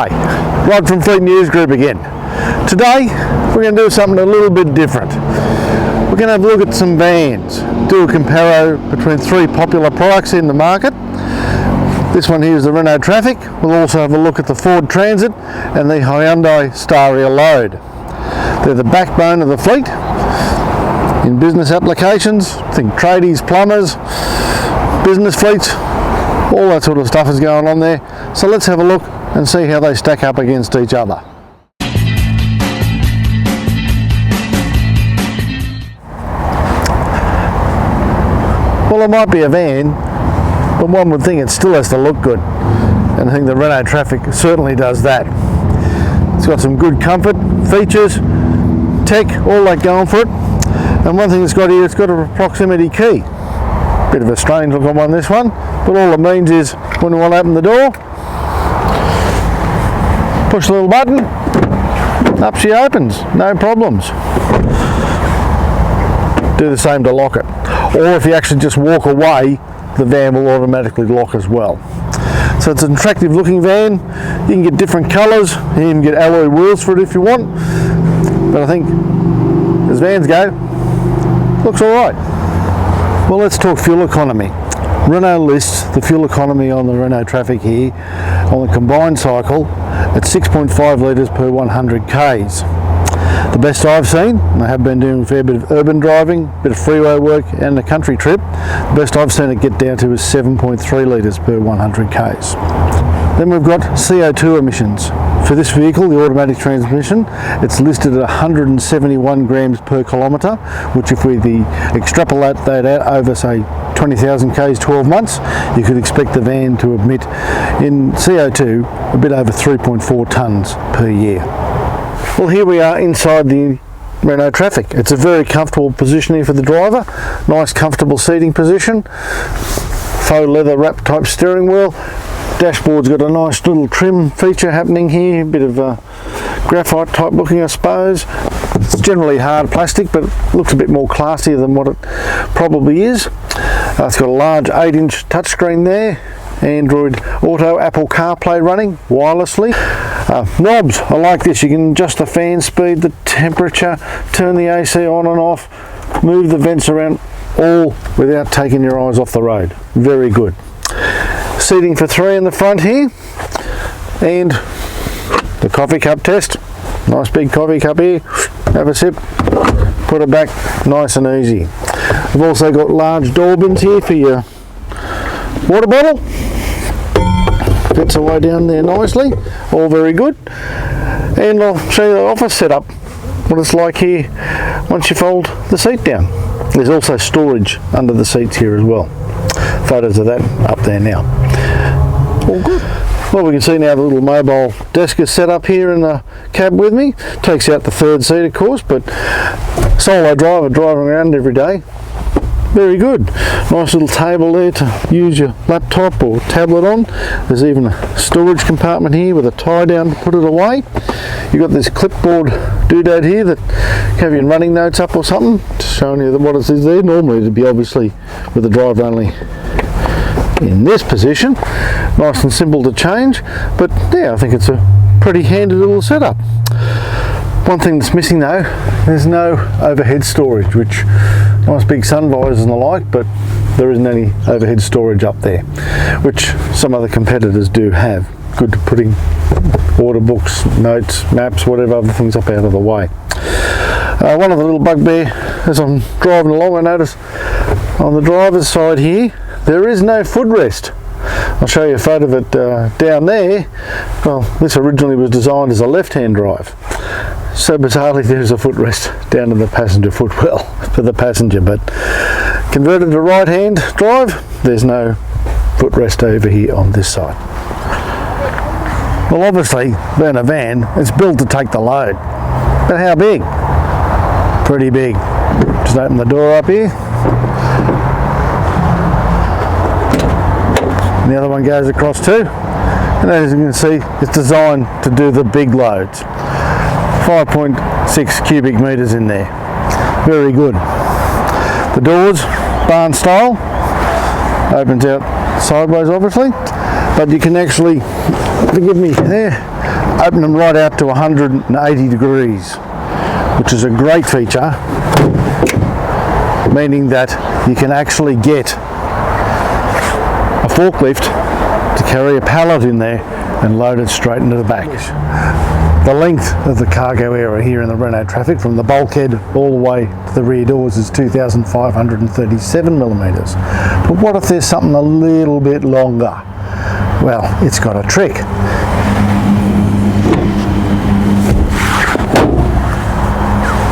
Hi, Rod from Fleet News Group again. Today we're going to do something a little bit different. We're going to have a look at some vans, do a comparo between three popular products in the market. This one here is the Renault Trafic. We'll also have a look at the Ford Transit and the Hyundai Staria Load. They're the backbone of the fleet in business applications. Think tradies, plumbers, business fleets, all that sort of stuff is going on there. So let's have a look and see how they stack up against each other. Well, it might be a van, but one would think it still has to look good. And I think the Renault Trafic certainly does that. It's got some good comfort, features, tech, all that going for it. And one thing it's got here, it's got a proximity key. Bit of a strange look on this one, but all it means is when we want to open the door, push the little button, up she opens, no problems. Do the same to lock it. Or if you actually just walk away, the van will automatically lock as well. So it's an attractive looking van. You can get different colours, you can get alloy wheels for it if you want. But I think as vans go, looks alright. Well, let's talk fuel economy. Renault lists the fuel economy on the Renault Trafic here on the combined cycle at 6.5 litres per 100 k's. The best I've seen, and I have been doing a fair bit of urban driving, a bit of freeway work and a country trip, the best I've seen it get down to is 7.3 litres per 100 k's. Then we've got CO2 emissions. For this vehicle, the automatic transmission, it's listed at 171 grams per kilometre, which if we extrapolate that out over, say, 20,000 k's 12 months, you could expect the van to emit in CO2 a bit over 3.4 tonnes per year. Well, here we are inside the Renault Trafic. It's a very comfortable position here for the driver, nice comfortable seating position, faux leather wrap type steering wheel. Dashboard's got a nice little trim feature happening here, a bit of graphite type looking, I suppose. It's generally hard plastic, but it looks a bit more classier than what it probably is. It's got a large 8-inch touchscreen there, Android Auto, Apple CarPlay running wirelessly. Knobs, I like this. You can adjust the fan speed, the temperature, turn the AC on and off, move the vents around, all without taking your eyes off the road. Very good. Seating for three in the front here, and the coffee cup test. Nice big coffee cup here. Have a sip, put it back, nice and easy. We've also got large door bins here for your water bottle. Fits away down there nicely, all very good. And I'll show you the office setup, what it's like here once you fold the seat down. There's also storage under the seats here as well. Photos of that up there now. All good. Well, we can see now the little mobile desk is set up here in the cab with me. Takes out the third seat, of course, but solo driver driving around every day. Very good. Nice little table there to use your laptop or tablet on. There's even a storage compartment here with a tie down to put it away. You've got this clipboard doodad here that have your running notes up or something, just showing you what it is there. Normally it'd be obviously with the driver only in this position. Nice and simple to change, but yeah, I think it's a pretty handy little setup. One thing that's missing though, there's no overhead storage, which nice big sun visors and the like, but there isn't any overhead storage up there, which some other competitors do have. Good to putting order books, notes, maps, whatever other things up out of the way. One of the little bugbear as I'm driving along, I notice on the driver's side here, there is no footrest. I'll show you a photo of it down there. Well, this originally was designed as a left-hand drive. So bizarrely there's a footrest down in the passenger footwell for the passenger, but converted to right-hand drive, there's no footrest over here on this side. Well, obviously, being a van, it's built to take the load. But how big? Pretty big. Just open the door up here. And the other one goes across too. And as you can see, it's designed to do the big loads. 5.6 cubic metres in there. Very good. The doors, barn style, opens out sideways obviously, but you can actually, forgive me there, open them right out to 180 degrees, which is a great feature, meaning that you can actually get a forklift to carry a pallet in there and load it straight into the back. The length of the cargo area here in the Renault Trafic from the bulkhead all the way to the rear doors is 2,537 millimetres. But what if there's something a little bit longer? Well, it's got a trick.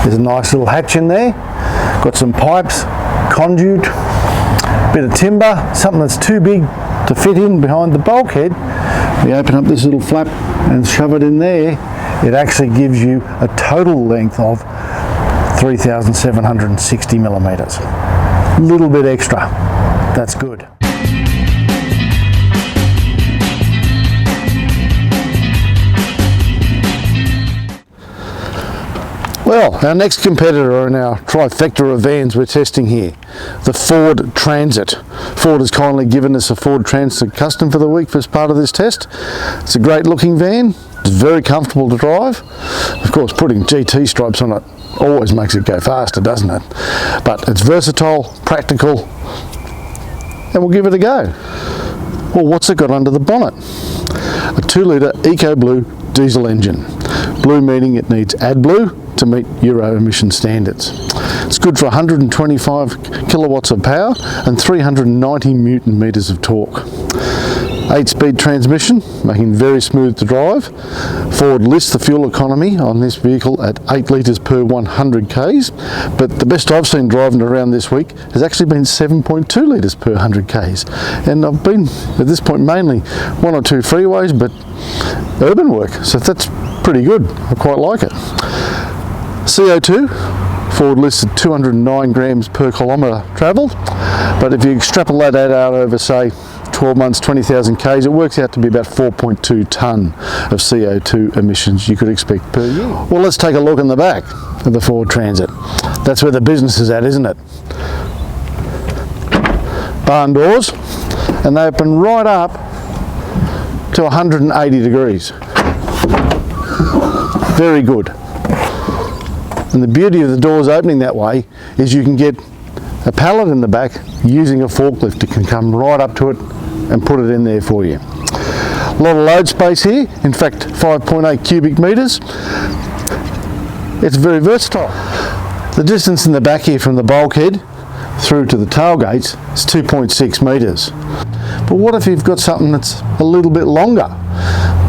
There's a nice little hatch in there, got some pipes, conduit, bit of timber, something that's too big to fit in behind the bulkhead. We open up this little flap and shove it in there. It actually gives you a total length of 3,760 millimetres. A little bit extra, that's good. Well, our next competitor in our trifecta of vans we're testing here, the Ford Transit. Ford has kindly given us a Ford Transit Custom for the week as part of this test. It's a great looking van, it's very comfortable to drive. Of course, putting GT stripes on it always makes it go faster, doesn't it? But it's versatile, practical, and we'll give it a go. Well, what's it got under the bonnet? A 2-litre Eco Blue diesel engine. Blue meaning it needs AdBlue to meet Euro emission standards. It's good for 125 kilowatts of power and 390 Newton meters of torque. 8-speed transmission, making very smooth to drive. Ford lists the fuel economy on this vehicle at 8 litres per 100 k's, but the best I've seen driving around this week has actually been 7.2 litres per 100 k's. And I've been, at this point, mainly 1 or 2 freeways, but urban work, so that's pretty good. I quite like it. CO2, Ford lists at 209 grams per kilometre travelled, but if you extrapolate that out over, say, 12 months, 20,000 k's, it works out to be about 4.2 tonne of CO2 emissions you could expect per year. Well, let's take a look in the back of the Ford Transit. That's where the business is at, isn't it? Barn doors, and they open right up to 180 degrees. Very good. And the beauty of the doors opening that way is you can get a pallet in the back using a forklift. It can come right up to it and put it in there for you. A lot of load space here, in fact 5.8 cubic metres. It's very versatile. The distance in the back here from the bulkhead through to the tailgates is 2.6 metres. But what if you've got something that's a little bit longer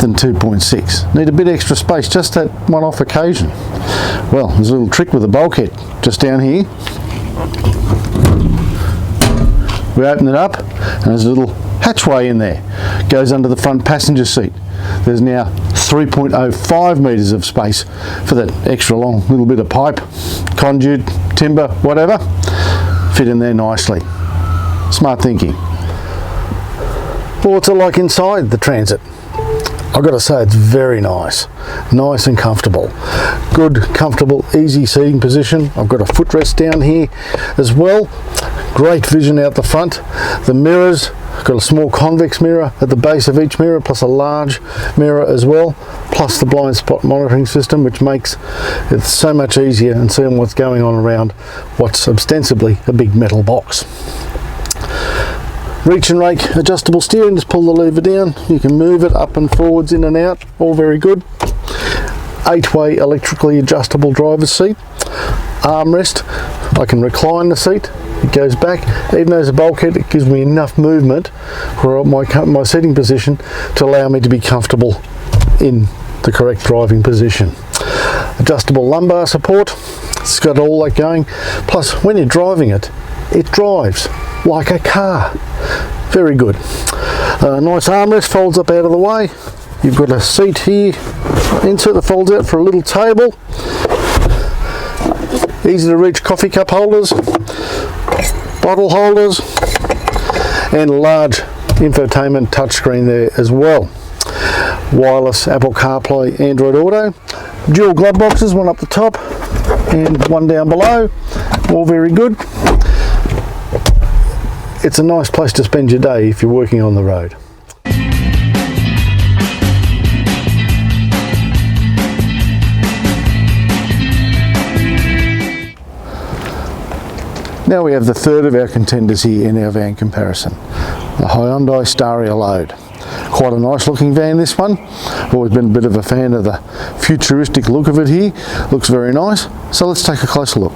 than 2.6? Need a bit extra space, just that one-off occasion. Well, there's a little trick with the bulkhead just down here. We open it up and there's a little hatchway in there. Goes under the front passenger seat. There's now 3.05 metres of space for that extra long little bit of pipe, conduit, timber, whatever. Fit in there nicely. Smart thinking. Well, what's it like inside the Transit? I've got to say it's very nice. Nice and comfortable. Good, comfortable, easy seating position. I've got a footrest down here as well. Great vision out the front. The mirrors, got a small convex mirror at the base of each mirror, plus a large mirror as well, plus the blind spot monitoring system, which makes it so much easier in seeing what's going on around what's ostensibly a big metal box. Reach and rake adjustable steering, just pull the lever down, you can move it up and forwards, in and out, all very good. 8-way electrically adjustable driver's seat. Armrest, I can recline the seat, it goes back. Even though there's a bulkhead, it gives me enough movement for my seating position to allow me to be comfortable in the correct driving position. Adjustable lumbar support, it's got all that going. Plus, when you're driving it, it drives like a car. Very good. Nice armrest, folds up out of the way. You've got a seat here, insert that folds out for a little table. Easy to reach coffee cup holders, bottle holders, and a large infotainment touchscreen there as well. Wireless Apple CarPlay, Android Auto. Dual glove boxes, one up the top and one down below. All very good. It's a nice place to spend your day if you're working on the road. Now we have the third of our contenders here in our van comparison, the Hyundai Staria Load. Quite a nice looking van, this one. I've always been a bit of a fan of the futuristic look of it here. Looks very nice. So let's take a closer look.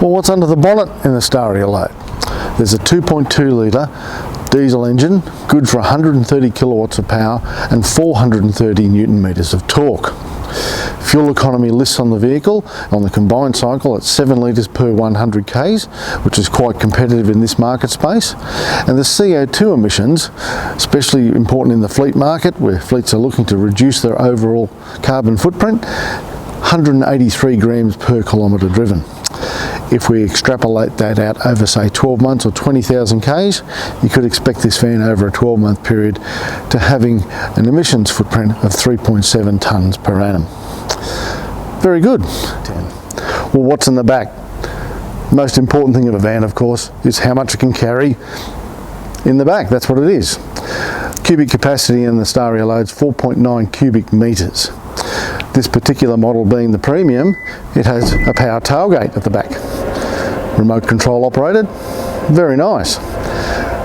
Well, what's under the bonnet in the Staria Load? There's a 2.2 litre diesel engine, good for 130 kilowatts of power and 430 newton meters of torque. Fuel economy lists on the vehicle on the combined cycle at 7 litres per 100 k's, which is quite competitive in this market space. And the CO2 emissions, especially important in the fleet market where fleets are looking to reduce their overall carbon footprint, 183 grams per kilometre driven. If we extrapolate that out over say 12 months or 20,000 k's, you could expect this van over a 12-month period to having an emissions footprint of 3.7 tonnes per annum. Very good. Well, what's in the back? Most important thing of a van, of course, is how much it can carry in the back. That's what it is. Cubic capacity in the Staria Load's 4.9 cubic metres. This particular model being the premium, it has a power tailgate at the back. Remote control operated, very nice.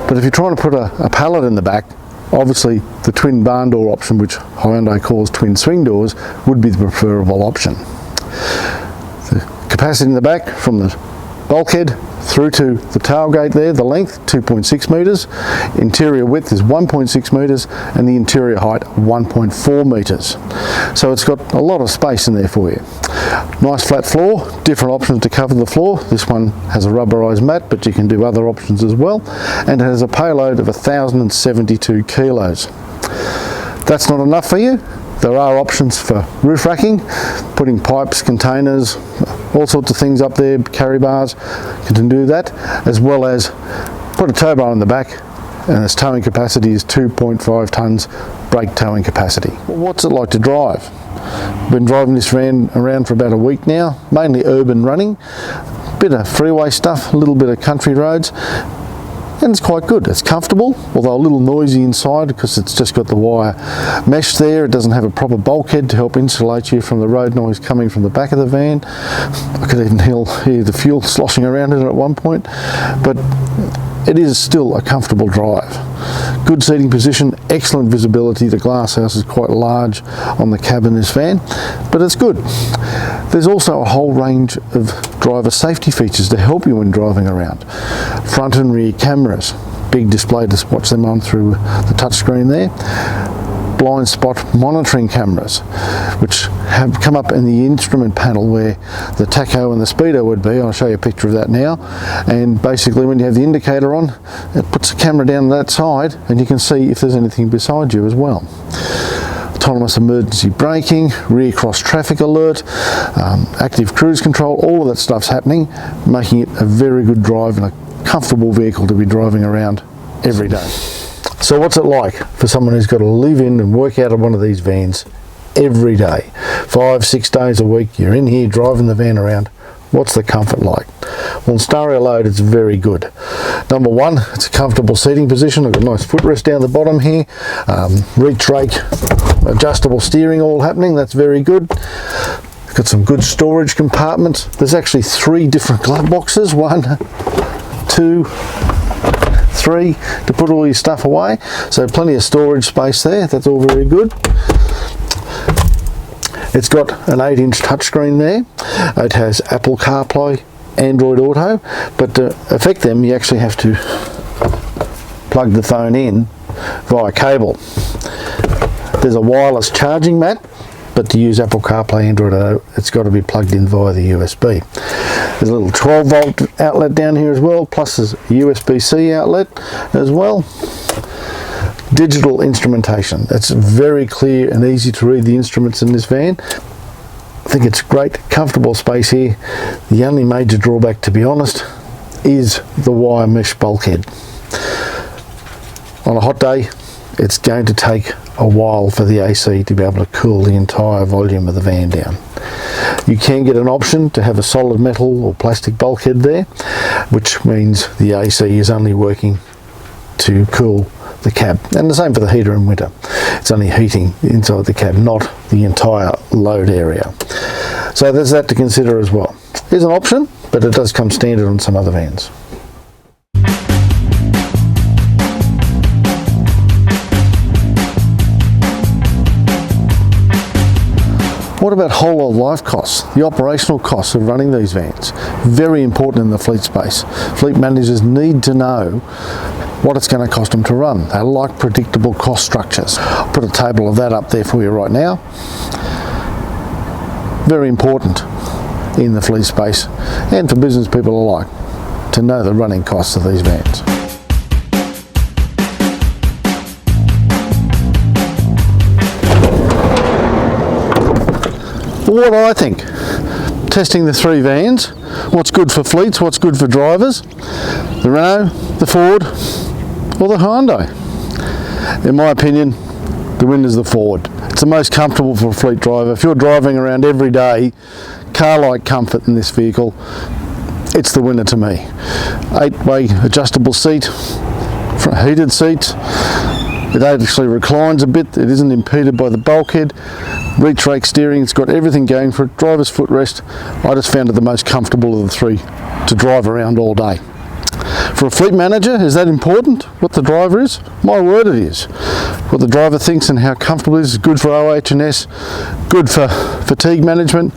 But if you're trying to put a pallet in the back, obviously the twin barn door option, which Hyundai calls twin swing doors, would be the preferable option. The capacity in the back from the bulkhead through to the tailgate there, the length 2.6 metres, interior width is 1.6 metres and the interior height 1.4 metres. So it's got a lot of space in there for you. Nice flat floor, different options to cover the floor. This one has a rubberised mat, but you can do other options as well, and it has a payload of 1,072 kilos. That's not enough for you. There are options for roof racking, putting pipes, containers, all sorts of things up there, carry bars. You can do that, as well as put a tow bar in the back, and its towing capacity is 2.5 tonnes brake towing capacity. Well, what's it like to drive? Been driving this van around for about a week now, mainly urban running, bit of freeway stuff, a little bit of country roads, and it's quite good. It's comfortable, although a little noisy inside because it's just got the wire mesh there. It doesn't have a proper bulkhead to help insulate you from the road noise coming from the back of the van. I could even hear the fuel sloshing around it at one point, but it is still a comfortable drive. Good seating position, excellent visibility. The glass house is quite large on the cab in this van, but it's good. There's also a whole range of driver safety features to help you when driving around. Front and rear cameras, big display to watch them on through the touchscreen there. Blind spot monitoring cameras, which have come up in the instrument panel where the tacho and the speedo would be. I'll show you a picture of that now. And basically when you have the indicator on, it puts the camera down that side and you can see if there's anything beside you as well. Autonomous emergency braking, rear cross traffic alert, active cruise control, all of that stuff's happening, making it a very good drive and a comfortable vehicle to be driving around every day. So what's it like for someone who's got to live in and work out of one of these vans every day? 5-6 days a week, you're in here driving the van around. What's the comfort like? Well, in Staria Load, it's very good. Number one, it's a comfortable seating position. I've got a nice footrest down the bottom here. Reach rake, adjustable steering all happening. That's very good. Got some good storage compartments. There's actually 3 different glove boxes. 1, 2, 3 to put all your stuff away. So plenty of storage space there. That's all very good. It's got an 8-inch touchscreen there. It has Apple CarPlay, Android Auto, but to affect them you actually have to plug the phone in via cable. There's a wireless charging mat, but to use Apple CarPlay, Android Auto, it's got to be plugged in via the USB. There's a little 12-volt outlet down here as well, plus there's a USB-C outlet as well. Digital instrumentation. It's very clear and easy to read the instruments in this van. I think it's great, comfortable space here. The only major drawback, to be honest, is the wire mesh bulkhead. On a hot day, it's going to take a while for the AC to be able to cool the entire volume of the van down. You can get an option to have a solid metal or plastic bulkhead there, which means the AC is only working to cool the cab, and the same for the heater in winter. It's only heating inside the cab, not the entire load area. So there's that to consider as well. Here's an option, but it does come standard on some other vans. What about whole of life costs, the operational costs of running these vans? Very important in the fleet space. Fleet managers need to know what it's going to cost them to run. They like predictable cost structures. I'll put a table of that up there for you right now. Very important in the fleet space and for business people alike to know the running costs of these vans. What do I think? Testing the three vans, what's good for fleets, what's good for drivers, the Renault, the Ford or the Hyundai. In my opinion, the winner's the Ford. It's the most comfortable for a fleet driver. If you're driving around every day, car-like comfort in this vehicle, it's the winner to me. 8-way adjustable seat, heated seats. It actually reclines a bit, it isn't impeded by the bulkhead. Reach rake steering, it's got everything going for it. Driver's footrest, I just found it the most comfortable of the three to drive around all day. For a fleet manager, is that important, what the driver is? My word it is. What the driver thinks and how comfortable it is good for OH&S, good for fatigue management.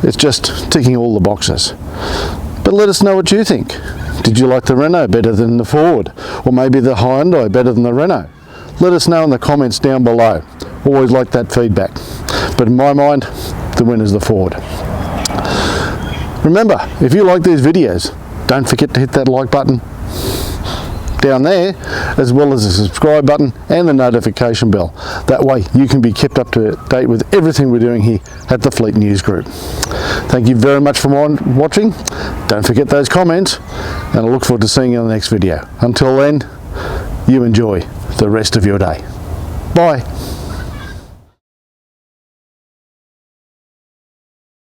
It's just ticking all the boxes. But let us know what you think. Did you like the Renault better than the Ford? Or maybe the Hyundai better than the Renault? Let us know in the comments down below. Always like that feedback. But in my mind, the winner's the Ford. Remember, if you like these videos, don't forget to hit that like button down there, as well as the subscribe button and the notification bell. That way you can be kept up to date with everything we're doing here at the Fleet News Group. Thank you very much for watching. Don't forget those comments, and I look forward to seeing you in the next video. Until then, you enjoy the rest of your day. Bye.